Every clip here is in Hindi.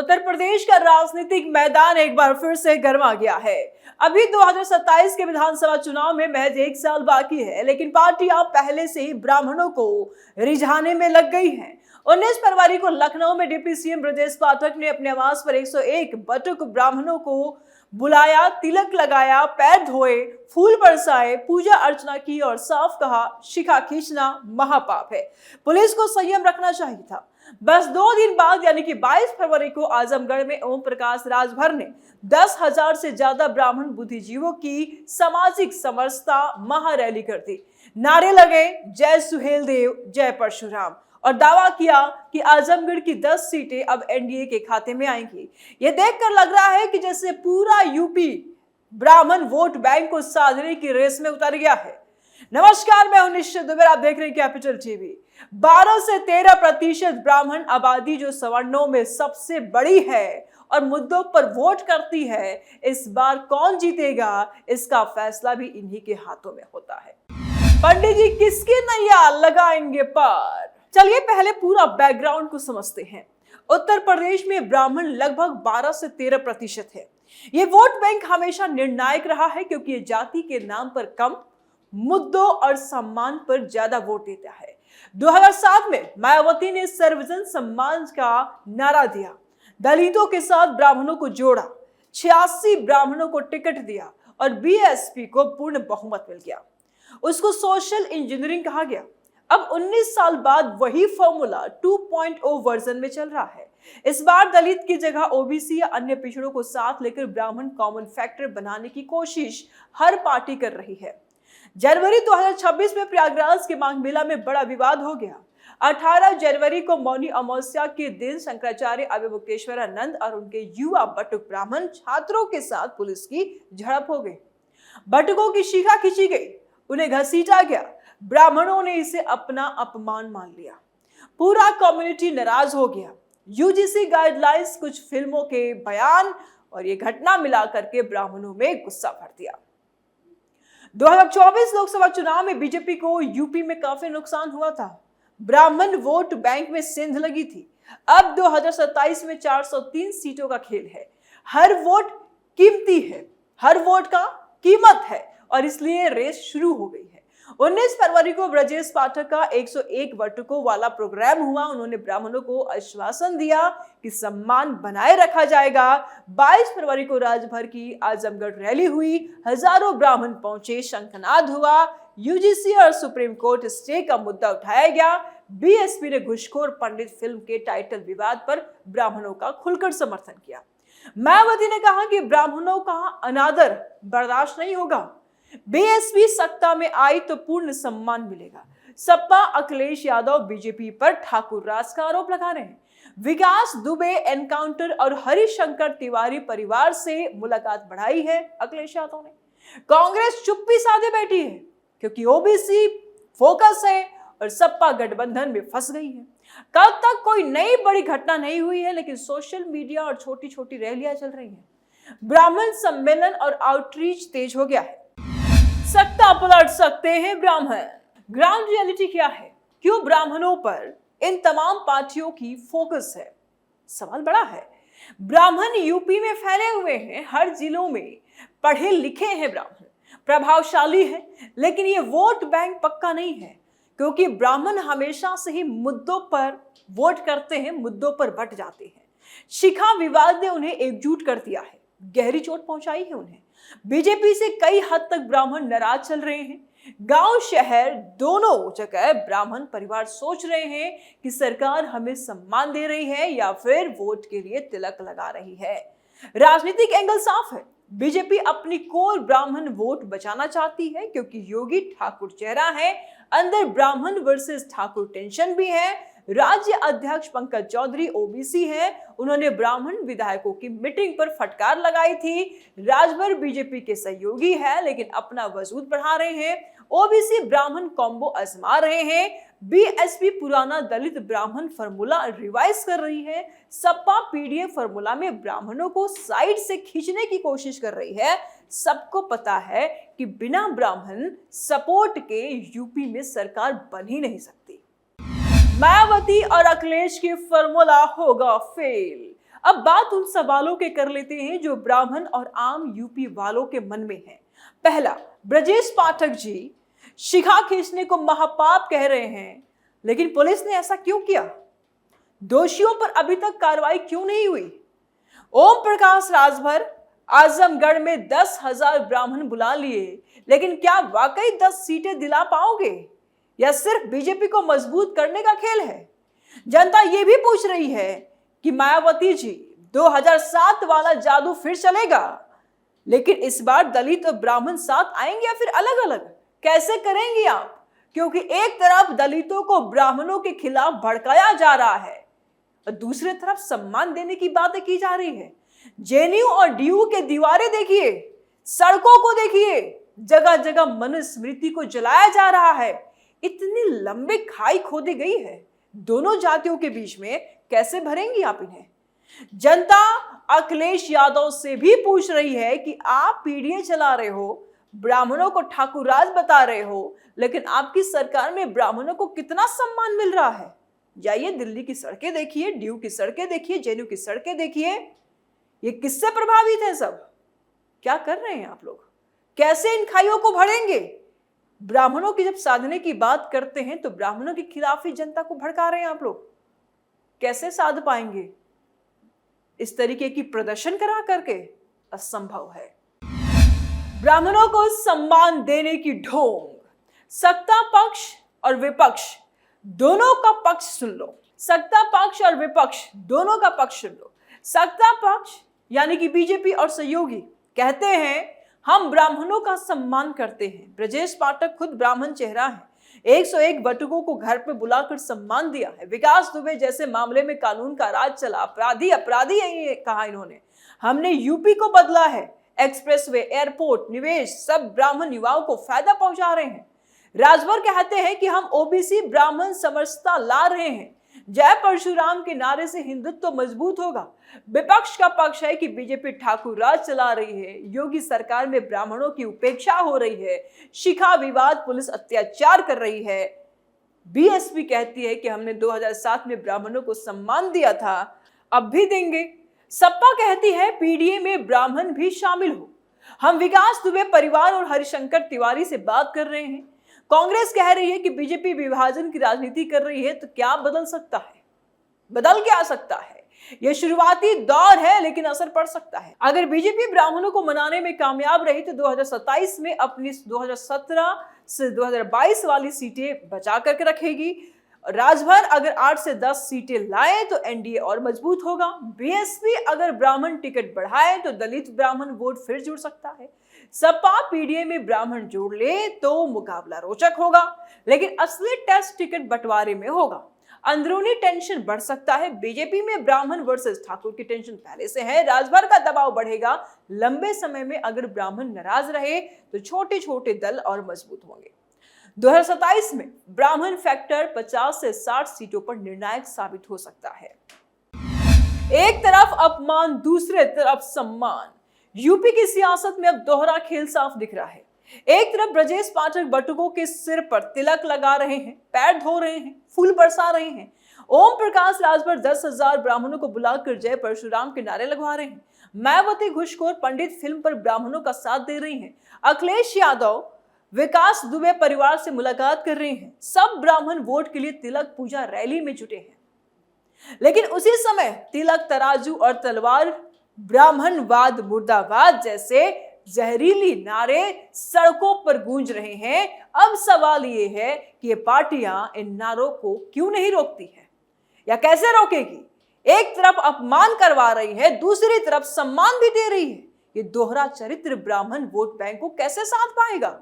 उत्तर प्रदेश का राजनीतिक मैदान एक बार फिर से गर्मा गया है। अभी 2027 के विधानसभा चुनाव में महज 1 साल बाकी है, लेकिन पार्टियां पहले से ही ब्राह्मणों को रिझाने में लग गई हैं। 19 फरवरी को लखनऊ में डिप्टी सीएम ब्रजेश पाठक ने अपने आवास पर 101 बटुक ब्राह्मणों को बुलाया, तिलक लगाया, पैर धोए, फूल बरसाए, पूजा अर्चना की और साफ कहा, शिखा खींचना महापाप है। पुलिस को संयम रखना चाहिए था। बस 2 दिन बाद यानी कि 22 फरवरी को आजमगढ़ में ओम प्रकाश राजभर ने 10,000 से ज्यादा ब्राह्मण बुद्धिजीवों की सामाजिक समरसता महारैली कर दी। नारे लगे, जय सुहेलदेव, जय परशुराम, और दावा किया कि आजमगढ़ की 10 सीटें अब एनडीए के खाते में आएंगी। यह देखकर लग रहा है कि जैसे पूरा यूपी ब्राह्मण वोट बैंक को साधने की रेस में उतर गया है। नमस्कार, मैं हूं निश्चित दुबे, आप देख रहे हैं कैपिटल टीवी। 12 से 13% ब्राह्मण आबादी जो सवर्णों में सबसे बड़ी है और मुद्दों पर वोट करती है, इस बार कौन जीतेगा इसका फैसला भी इन्हीं के हाथों में होता है। पंडित जी किसकी नैया लगाएंगे पार? चलिए पहले पूरा बैकग्राउंड को समझते हैं। उत्तर प्रदेश में ब्राह्मण लगभग 12 से 13% है। ये वोट बैंक हमेशा निर्णायक रहा है क्योंकि ये जाति के नाम पर कम, मुद्दों और सम्मान पर ज्यादा वोट देता है। 2007 में मायावती ने सर्वजन सम्मान का नारा दिया, दलितों के साथ ब्राह्मणों को जोड़ा, 86 ब्राह्मणों को टिकट दिया और बीएसपी को पूर्ण बहुमत मिल गया। उसको सोशल इंजीनियरिंग कहा गया। अब 19 साल बाद वही फॉर्मूला 2.0 वर्जन में चल रहा है। इस बार दलित की जगह ओबीसी या अन्य पिछड़ों को साथ लेकर ब्राह्मण कॉमन फैक्टर बनाने की कोशिश हर पार्टी कर रही है। जनवरी 2026 में प्रयागराज के माघ मेला में बड़ा विवाद हो गया। 18 जनवरी को मौनी अमावस्या के दिन शंकराचार्य अवमुक्तेश्वरानंद और उनके युवा बटुक ब्राह्मण छात्रों के साथ पुलिस की झड़प हो गई। बटुकों की शिखा खींची गई, उन्हें घसीटा गया। ब्राह्मणों ने इसे अपना अपमान मान लिया। पूरा कम्युनिटी नाराज हो गया। यूजीसी गाइडलाइंस, कुछ फिल्मों के बयान और ये घटना मिलाकर के ब्राह्मणों में गुस्सा भर दिया। 2024 लोकसभा चुनाव में बीजेपी को यूपी में काफी नुकसान हुआ था। ब्राह्मण वोट बैंक में सेंध लगी थी। अब 2027 में 403 सीटों का खेल है। हर वोट कीमती है, हर वोट का कीमत है और इसलिए रेस शुरू हो गई है। 19 फरवरी को ब्रजेश पाठक का 101 बटुकों वाला प्रोग्राम हुआ। उन्होंने ब्राह्मणों को आश्वासन दिया कि सम्मान बनाए रखा जाएगा। 22 फरवरी को राजभर की आजमगढ़ रैली हुई, हजारों ब्राह्मण पहुंचे, शंखनाद हुआ। यूजीसी और सुप्रीम कोर्ट स्टे का मुद्दा उठाया गया। बीएसपी ने घुसखोर पंडित फिल्म के टाइटल विवाद पर ब्राह्मणों का खुलकर समर्थन किया। मायावती ने कहा कि ब्राह्मणों का अनादर बर्दाश्त नहीं होगा। बीएसपी सत्ता में आई तो पूर्ण सम्मान मिलेगा। सपा अखिलेश यादव बीजेपी पर ठाकुर राज का आरोप लगा रहे हैं। विकास दुबे एनकाउंटर और हरिशंकर तिवारी परिवार से मुलाकात बढ़ाई है अखिलेश यादव ने। कांग्रेस चुप्पी साधे बैठी है क्योंकि ओबीसी फोकस है और सपा गठबंधन में फंस गई है। कल तक कोई नई बड़ी घटना नहीं हुई है, लेकिन सोशल मीडिया और छोटी छोटी रैलियां चल रही हैं। ब्राह्मण सम्मेलन और आउटरीच तेज हो गया है। सत्ता पलट सकते हैं ब्राह्मण। ग्राउंड रियलिटी क्या है? क्यों ब्राह्मणों पर इन तमाम पार्टियों की फोकस है? सवाल बड़ा है। ब्राह्मण यूपी में फैले हुए हैं, हर जिलों में पढ़े लिखे हैं ब्राह्मण, प्रभावशाली है, लेकिन ये वोट बैंक पक्का नहीं है क्योंकि ब्राह्मण हमेशा से ही मुद्दों पर वोट करते हैं, मुद्दों पर बट जाते हैं। शिखा विवाद ने उन्हें एकजुट कर दिया है, गहरी चोट पहुंचाई है उन्हें। बीजेपी से कई हद तक ब्राह्मण नाराज चल रहे हैं। गांव शहर दोनों जगह ब्राह्मण परिवार सोच रहे हैं कि सरकार हमें सम्मान दे रही है या फिर वोट के लिए तिलक लगा रही है। राजनीतिक एंगल साफ है। बीजेपी अपनी कोर ब्राह्मण वोट बचाना चाहती है क्योंकि योगी ठाकुर चेहरा है। अंदर ब्राह्मण वर्सेस ठाकुर टेंशन भी है। राज्य अध्यक्ष पंकज चौधरी ओबीसी हैं। उन्होंने ब्राह्मण विधायकों की मीटिंग पर फटकार लगाई थी। राजभर बीजेपी के सहयोगी है लेकिन अपना वजूद बढ़ा रहे हैं। ओबीसी ब्राह्मण कॉम्बो आजमा रहे हैं। बीएसपी पुराना दलित ब्राह्मण फॉर्मूला रिवाइज कर रही है। सपा पीडीए फॉर्मूला में ब्राह्मणों को साइड से खींचने की कोशिश कर रही है। सबको पता है कि बिना ब्राह्मण सपोर्ट के यूपी में सरकार बन ही नहीं सकती। मायावती और अखिलेश की फॉर्मूला होगा फेल। अब बात उन सवालों के कर लेते हैं जो ब्राह्मण और आम यूपी वालों के मन में है। पहला, ब्रजेश पाठक जी शिखा खींचने को महापाप कह रहे हैं, लेकिन पुलिस ने ऐसा क्यों किया? दोषियों पर अभी तक कार्रवाई क्यों नहीं हुई? ओम प्रकाश राजभर आजमगढ़ में 10,000 ब्राह्मण बुला लिए, लेकिन क्या वाकई 10 सीटें दिला पाओगे या सिर्फ बीजेपी को मजबूत करने का खेल है? जनता यह भी पूछ रही है कि मायावती जी 2007 वाला जादू फिर चलेगा, लेकिन इस बार दलित और ब्राह्मण साथ आएंगे या फिर अलग अलग? कैसे करेंगे आप? क्योंकि एक तरफ दलितों को ब्राह्मणों के खिलाफ भड़काया जा रहा है और दूसरी तरफ सम्मान देने की बातें की जा रही है। जेएनयू और डीयू के दीवारें देखिए, सड़कों को देखिए, जगह जगह मनुस्मृति को जलाया जा रहा है। इतनी लंबी खाई खोदी गई है, दोनों जातियों के बीच में कैसे भरेंगी आप इन्हें? जनता अखिलेश यादव से भी पूछ रही है कि आप पीडीए चला रहे हो, ब्राह्मणों को ठाकुर राज बता रहे हो, लेकिन आपकी सरकार में ब्राह्मणों को कितना सम्मान मिल रहा है? जाइए दिल्ली की सड़कें देखिए, डीयू की सड़कें देखिए, जेएनयू की सड़कें देखिए। ये किससे प्रभावित है सब? क्या कर रहे हैं आप लोग? कैसे इन खाइयों को भरेंगे? ब्राह्मणों की जब साधने की बात करते हैं तो ब्राह्मणों के खिलाफ ही जनता को भड़का रहे हैं आप लोग। कैसे साध पाएंगे? इस तरीके की प्रदर्शन करा करके असंभव है। ब्राह्मणों को सम्मान देने की ढोंग। सत्ता पक्ष और विपक्ष दोनों का पक्ष सुन लो। सत्ता पक्ष और विपक्ष दोनों का पक्ष सुन लो। सत्ता पक्ष यानी कि बीजेपी और सहयोगी कहते हैं हम ब्राह्मणों का सम्मान करते हैं। ब्रजेश पाठक खुद ब्राह्मण चेहरा है, 101 बटुकों को घर पे बुलाकर सम्मान दिया है। विकास दुबे जैसे मामले में कानून का राज चला, अपराधी अपराधी यही कहा इन्होंने। हमने यूपी को बदला है, एक्सप्रेसवे, एयरपोर्ट, निवेश सब ब्राह्मण युवाओं को फायदा पहुंचा रहे हैं। राजभर कहते हैं कि हम ओबीसी ब्राह्मण समरसता ला रहे हैं। जय परशुराम के नारे से हिंदुत्व मजबूत होगा। विपक्ष का पक्ष है कि बीजेपी ठाकुर राज चला रही है, योगी सरकार में ब्राह्मणों की उपेक्षा हो रही है, शिखा विवाद, पुलिस अत्याचार कर रही है। बीएसपी कहती है कि हमने 2007 में ब्राह्मणों को सम्मान दिया था, अब भी देंगे। सपा कहती है पीडीए में ब्राह्मण भी शामिल हो। हम विकास दुबे परिवार और हरिशंकर तिवारी से बात कर रहे हैं। कांग्रेस कह रही है कि बीजेपी विभाजन की राजनीति कर रही है, तो क्या बदल सकता है? बदल क्या सकता है? यह शुरुआती दौर है, लेकिन असर पड़ सकता है। अगर बीजेपी ब्राह्मणों को मनाने में कामयाब रही तो 2027 में अपनी 2017 से 2022 वाली सीटें बचा करके रखेगी। राजभर अगर 8 से 10 सीटें लाए तो एनडीए और मजबूत होगा। बीएसपी अगर ब्राह्मण टिकट बढ़ाए तो दलित ब्राह्मण वोट फिर जुड़ सकता है। सपा पीडीए में ब्राह्मण जोड़ ले तो मुकाबला रोचक होगा, लेकिन असली टेस्ट टिकट बंटवारे में होगा। अंदरूनी टेंशन बढ़ सकता है। बीजेपी में ब्राह्मण वर्सेस ठाकुर की टेंशन पहले से है। राजभर का दबाव बढ़ेगा। लंबे समय में अगर ब्राह्मण नाराज रहे तो छोटे छोटे दल और मजबूत होंगे। 2027 में ब्राह्मण फैक्टर 50 से 60 सीटों पर निर्णायक साबित हो सकता है। एक तरफ अपमान, दूसरे तरफ सम्मान। यूपी की सियासत में अब दोहरा खेल साफ दिख रहा है। एक तरफ ब्रजेश पाठक बटुकों के सिर पर तिलक लगा रहे हैं, पैर धो रहे हैं, फूल बरसा रहे हैं। ओम प्रकाश राजभर 10,000 ब्राह्मणों को बुलाकर जय परशुराम के नारे लगवा रहे हैं। मायावती घुसखोर पंडित फिल्म पर ब्राह्मणों का साथ दे रही हैं। अखिलेश यादव विकास दुबे परिवार से मुलाकात कर रहे हैं। सब ब्राह्मण वोट के लिए तिलक पूजा रैली में जुटे हैं, लेकिन उसी समय तिलक, तराजू और तलवार, ब्राह्मणवाद मुर्दाबाद जैसे जहरीली नारे सड़कों पर गूंज रहे हैं। अब सवाल ये है कि ये पार्टियां इन नारों को क्यों नहीं रोकती है या कैसे रोकेगी? एक तरफ अपमान करवा रही है, दूसरी तरफ सम्मान भी दे रही है। ये दोहरा चरित्र ब्राह्मण वोट बैंक को कैसे साथ पाएगा?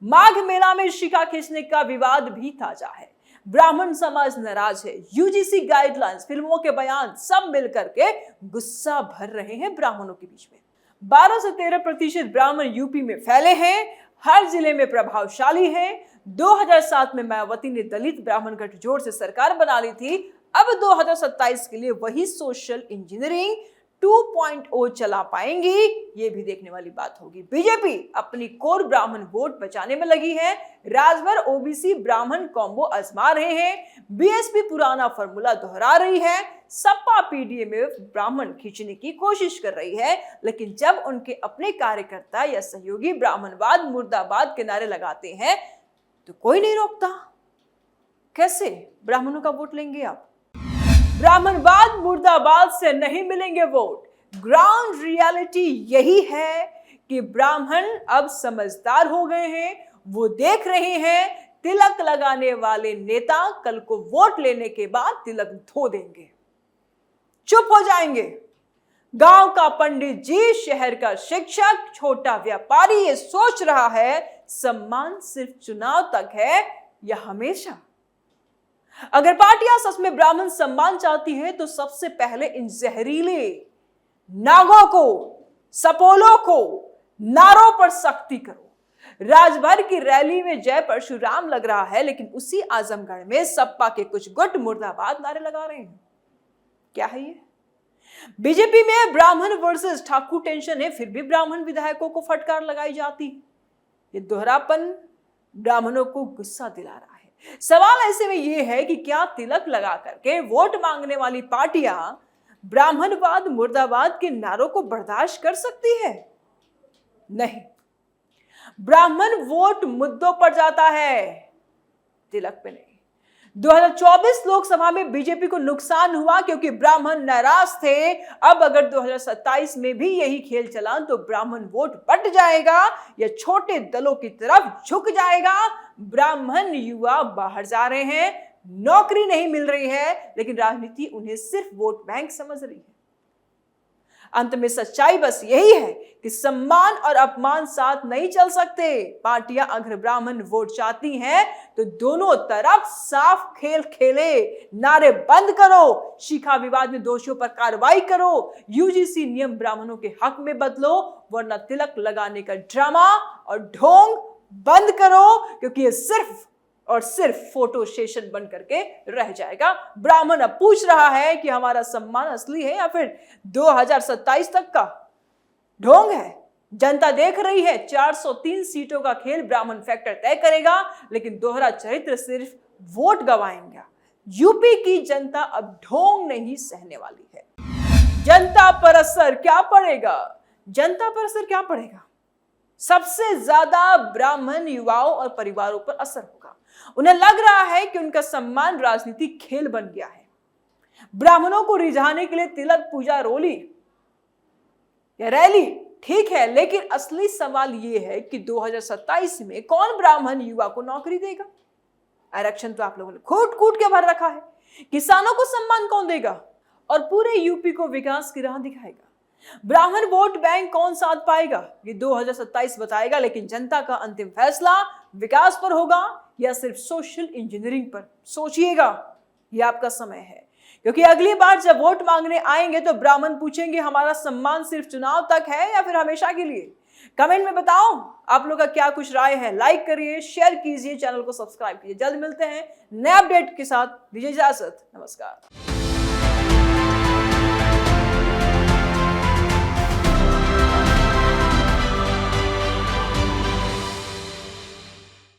माघ मेला में शिखा खींचने का विवाद भी ताजा है। ब्राह्मण समाज नाराज है। यूजीसी गाइडलाइंस, फिल्मों के बयान सब मिलकर के गुस्सा भर रहे हैं ब्राह्मणों के बीच में। 12 से 13% ब्राह्मण यूपी में फैले हैं, हर जिले में प्रभावशाली हैं। 2007 में मायावती ने दलित ब्राह्मण गठजोड़ से सरकार बना ली थी। अब 2027 के लिए वही सोशल इंजीनियरिंग 2.0 चला पाएंगी, ये भी देखने वाली बात होगी। बीजेपी अपनी कोर ब्राह्मण वोट बचाने में लगी है। राजभर ओबीसी ब्राह्मण कॉम्बो आजमा रहे हैं। बीएसपी पुराना फॉर्मूला दोहरा रही है। सपा पीडीए में ब्राह्मण खींचने की कोशिश कर रही है, लेकिन जब उनके अपने कार्यकर्ता या सहयोगी ब्राह्मणवाद मुर्दाबाद के नारे लगाते हैं तो कोई नहीं रोकता। कैसे ब्राह्मणों का वोट लेंगे आप? ब्राह्मणवाद मुर्दाबाद से नहीं मिलेंगे वोट। ग्राउंड रियलिटी यही है कि ब्राह्मण अब समझदार हो गए हैं। वो देख रहे हैं तिलक लगाने वाले नेता कल को वोट लेने के बाद तिलक धो देंगे, चुप हो जाएंगे। गांव का पंडित जी, शहर का शिक्षक, छोटा व्यापारी ये सोच रहा है सम्मान सिर्फ चुनाव तक है या हमेशा। अगर पार्टियां सच में ब्राह्मण सम्मान चाहती है तो सबसे पहले इन जहरीले नागों को, सपोलों को नारों पर सख्ती करो। राजभर की रैली में जय परशुराम लग रहा है, लेकिन उसी आजमगढ़ में सपा के कुछ गुट मुर्दाबाद नारे लगा रहे हैं। क्या है ये? बीजेपी में ब्राह्मण वर्सेस ठाकुर टेंशन है, फिर भी ब्राह्मण विधायकों को फटकार लगाई जाती। ये दोहरापन ब्राह्मणों को गुस्सा दिला रहा है। सवाल ऐसे में ये है कि क्या तिलक लगा करके वोट मांगने वाली पार्टियां ब्राह्मणवाद मुर्दाबाद के नारों को बर्दाश्त कर सकती है? नहीं। ब्राह्मण वोट मुद्दों पर जाता है, तिलक पे नहीं। 2024 लोकसभा में बीजेपी को नुकसान हुआ क्योंकि ब्राह्मण नाराज थे। अब अगर 2027 में भी यही खेल चला तो ब्राह्मण वोट बट जाएगा या छोटे दलों की तरफ झुक जाएगा। ब्राह्मण युवा बाहर जा रहे हैं, नौकरी नहीं मिल रही है, लेकिन राजनीति उन्हें सिर्फ वोट बैंक समझ रही है। अंत में सच्चाई बस यही है कि सम्मान और अपमान साथ नहीं चल सकते। पार्टियां अगर ब्राह्मण वोट चाहती हैं तो दोनों तरफ साफ खेल खेले। नारे बंद करो, शिखा विवाद में दोषियों पर कार्रवाई करो, यूजीसी नियम ब्राह्मणों के हक में बदलो, वरना तिलक लगाने का ड्रामा और ढोंग बंद करो, क्योंकि ये सिर्फ और सिर्फ फोटो सेशन बन करके रह जाएगा। ब्राह्मण अब पूछ रहा है कि हमारा सम्मान असली है या फिर 2027 तक का ढोंग है। जनता देख रही है, 403 सीटों का खेल ब्राह्मण फैक्टर तय करेगा, लेकिन दोहरा चरित्र सिर्फ वोट गवाएंगे। यूपी की जनता अब ढोंग नहीं सहने वाली है। जनता पर असर क्या पड़ेगा? जनता पर असर क्या पड़ेगा? सबसे ज्यादा ब्राह्मण युवाओं और परिवारों पर असर होगा। उन्हें लग रहा है कि उनका सम्मान राजनीतिक खेल बन गया है। ब्राह्मणों को रिझाने के लिए तिलक, पूजा, रोली या रैली ठीक है, लेकिन असली सवाल यह है कि 2027 में कौन ब्राह्मण युवा को नौकरी देगा? आरक्षण तो आप लोगों ने कूट कूट के भर रखा है। किसानों को सम्मान कौन देगा और पूरे यूपी को विकास की राह दिखाएगा? ब्राह्मण वोट बैंक कौन साथ पाएगा ये 2027 बताएगा, लेकिन जनता का अंतिम फैसला विकास पर होगा या सिर्फ सोशल इंजीनियरिंग पर। सोचिएगा, ये आपका समय है, क्योंकि अगली बार जब वोट मांगने आएंगे तो ब्राह्मण पूछेंगे हमारा सम्मान सिर्फ चुनाव तक है या फिर हमेशा के लिए। कमेंट में बताओ आप लोग का क्या कुछ राय है। लाइक करिए, शेयर कीजिए, चैनल को सब्सक्राइब कीजिए। जल्द मिलते हैं नए अपडेट के साथ। दीजिए इजाजत, नमस्कार।